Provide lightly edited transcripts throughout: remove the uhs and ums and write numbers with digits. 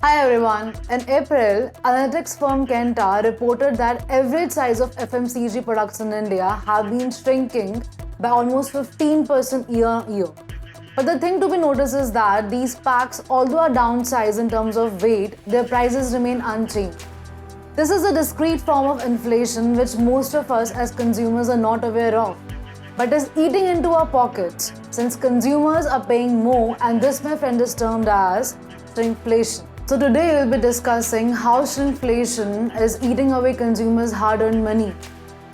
Hi everyone. In April, analytics firm Kantar reported that average size of FMCG products in India have been shrinking by almost 15% year on year. But the thing to be noticed is that these packs, although are downsized in terms of weight, their prices remain unchanged. This is a discrete form of inflation which most of us as consumers are not aware of, but is eating into our pockets since consumers are paying more, and this, my friend, is termed as shrinkflation. So today we'll be discussing how shrinkflation is eating away consumers' hard-earned money,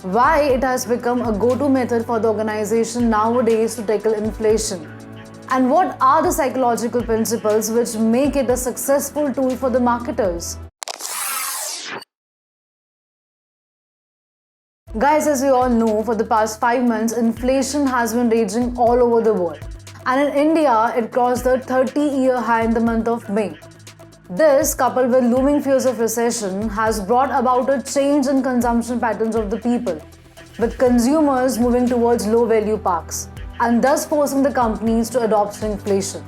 why it has become a go-to method for the organization nowadays to tackle inflation, and what are the psychological principles which make it a successful tool for the marketers. Guys, as we all know, for the past 5 months, inflation has been raging all over the world. And in India, it crossed the 30-year high in the month of May. This, coupled with looming fears of recession, has brought about a change in consumption patterns of the people, with consumers moving towards low-value packs, and thus forcing the companies to adopt shrinkflation.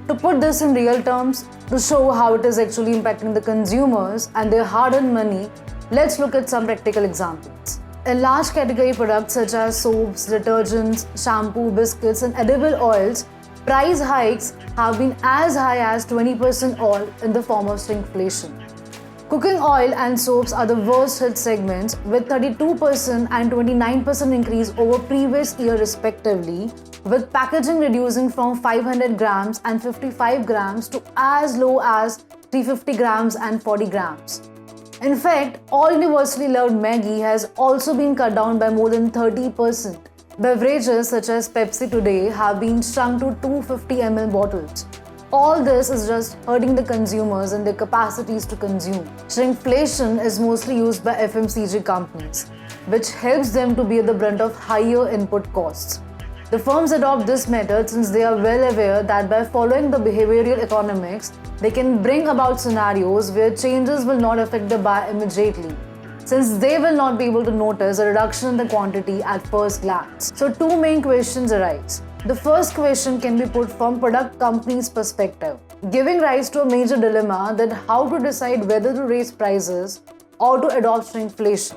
To put this in real terms, to show how it is actually impacting the consumers and their hard-earned money, let's look at some practical examples. In large category products such as soaps, detergents, shampoo, biscuits, and edible oils, price hikes have been as high as 20% all in the form of shrinkflation. Cooking oil and soaps are the worst hit segments, with 32% and 29% increase over previous year respectively, with packaging reducing from 500 grams and 55 grams to as low as 350 grams and 40 grams. In fact, all universally loved Maggi has also been cut down by more than 30%. Beverages such as Pepsi today have been shrunk to 250 ml bottles. All this is just hurting the consumers and their capacities to consume. Shrinkflation is mostly used by FMCG companies, which helps them to bear the brunt of higher input costs. The firms adopt this method since they are well aware that by following the behavioral economics, they can bring about scenarios where changes will not affect the buyer immediately, since they will not be able to notice a reduction in the quantity at first glance. So two main questions arise. The first question can be put from product company's perspective, giving rise to a major dilemma that how to decide whether to raise prices or to adopt shrinkflation.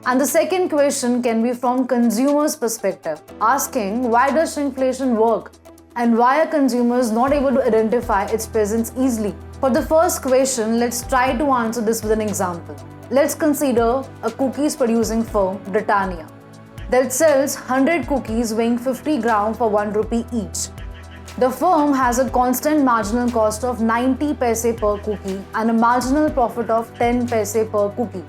And the second question can be from consumers' perspective, asking why does shrinkflation work and why are consumers not able to identify its presence easily. For the first question, let's try to answer this with an example. Let's consider a cookies producing firm, Britannia, that sells 100 cookies weighing 50 grams for 1 rupee each. The firm has a constant marginal cost of 90 paise per cookie and a marginal profit of 10 paise per cookie.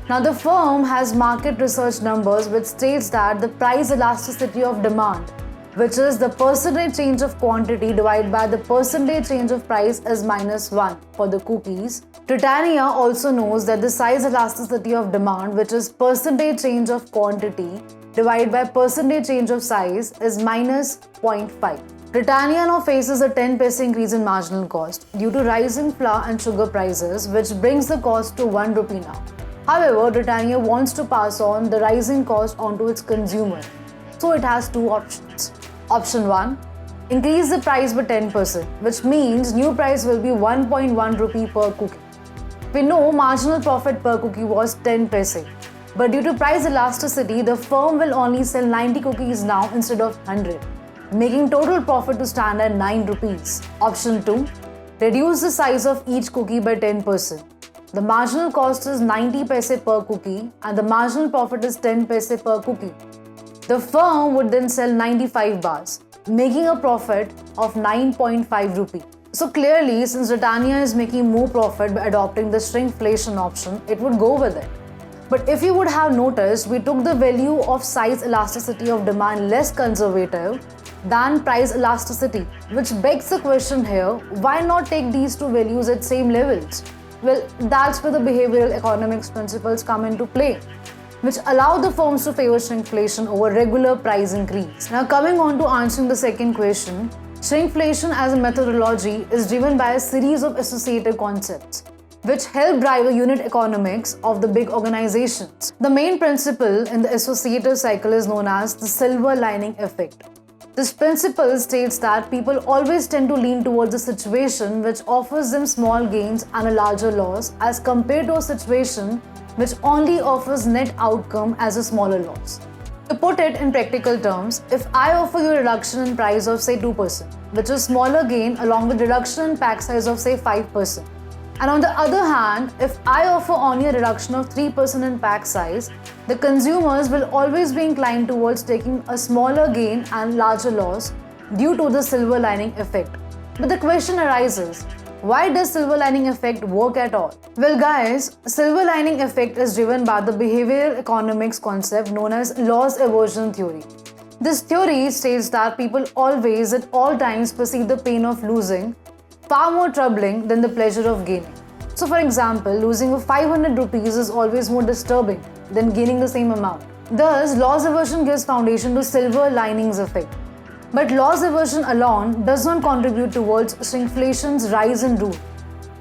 Now, the firm has market research numbers which states that the price elasticity of demand, which is the percentage change of quantity divided by the percentage change of price, is -1 for the cookies. Britannia also knows that the size elasticity of demand, which is percentage change of quantity divided by percentage change of size, is -0.5. Britannia now faces a 10 paise increase in marginal cost due to rising flour and sugar prices, which brings the cost to 1 rupee now. However, Britannia wants to pass on the rising cost onto its consumer, so it has two options. Option 1, increase the price by 10%, which means new price will be 1.1 rupee per cookie. We know marginal profit per cookie was 10 paise, but due to price elasticity, the firm will only sell 90 cookies now instead of 100, making total profit to stand at 9 rupees. Option 2, reduce the size of each cookie by 10%. The marginal cost is 90 paise per cookie and the marginal profit is 10 paise per cookie. The firm would then sell 95 bars, making a profit of 9.5 rupee. So clearly, since Britannia is making more profit by adopting the shrinkflation option, it would go with it. But if you would have noticed, we took the value of size elasticity of demand less conservative than price elasticity, which begs the question here, why not take these two values at same levels? Well, that's where the behavioral economics principles come into play, which allow the firms to favor shrinkflation over regular price increase. Now, coming on to answering the second question, shrinkflation as a methodology is driven by a series of associated concepts, which help drive the unit economics of the big organizations. The main principle in the associative cycle is known as the silver lining effect. This principle states that people always tend to lean towards a situation which offers them small gains and a larger loss as compared to a situation which only offers net outcome as a smaller loss. To put it in practical terms, if I offer you a reduction in price of say 2%, which is smaller gain along with reduction in pack size of say 5%, and on the other hand, if I offer only a reduction of 3% in pack size, the consumers will always be inclined towards taking a smaller gain and larger loss due to the silver lining effect. But the question arises, why does silver lining effect work at all? Well guys, silver lining effect is driven by the behavioral economics concept known as loss aversion theory. This theory states that people always at all times perceive the pain of losing far more troubling than the pleasure of gaining. So for example, losing of 500 rupees is always more disturbing than gaining the same amount. Thus, loss aversion gives foundation to silver linings effect. But loss aversion alone does not contribute towards shrinkflation's rise in rule.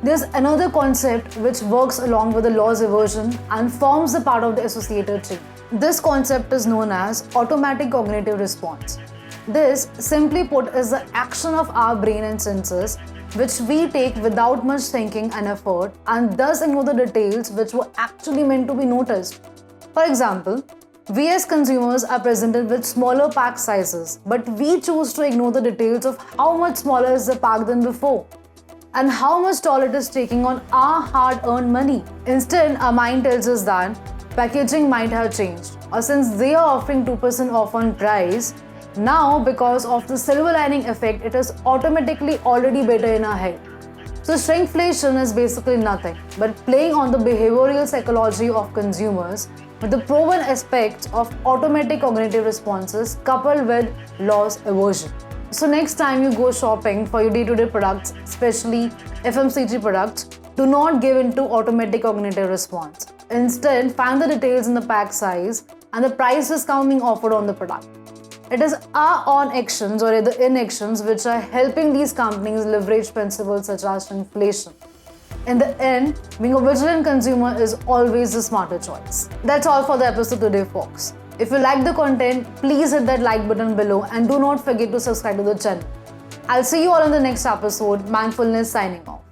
There's another concept which works along with the loss aversion and forms the part of the associated chain. This concept is known as automatic cognitive response. This, simply put, is the action of our brain and senses which we take without much thinking and effort and thus ignore the details which were actually meant to be noticed. For example, we as consumers are presented with smaller pack sizes, but we choose to ignore the details of how much smaller is the pack than before and how much toll it is taking on our hard-earned money. Instead, our mind tells us that packaging might have changed, or since they are offering 2% off on price, now because of the silver lining effect, it is automatically already better in our head. So shrinkflation is basically nothing but playing on the behavioral psychology of consumers with the proven aspects of automatic cognitive responses coupled with loss aversion. So next time you go shopping for your day-to-day products, especially FMCG products, do not give in to automatic cognitive response. Instead, find the details in the pack size and the price discount being offered on the product. It is our own actions or the inactions which are helping these companies leverage principles such as inflation. In the end, being a vigilant consumer is always the smarter choice. That's all for the episode today, folks. If you like the content, please hit that like button below and do not forget to subscribe to the channel. I'll see you all in the next episode. Mindfulness signing off.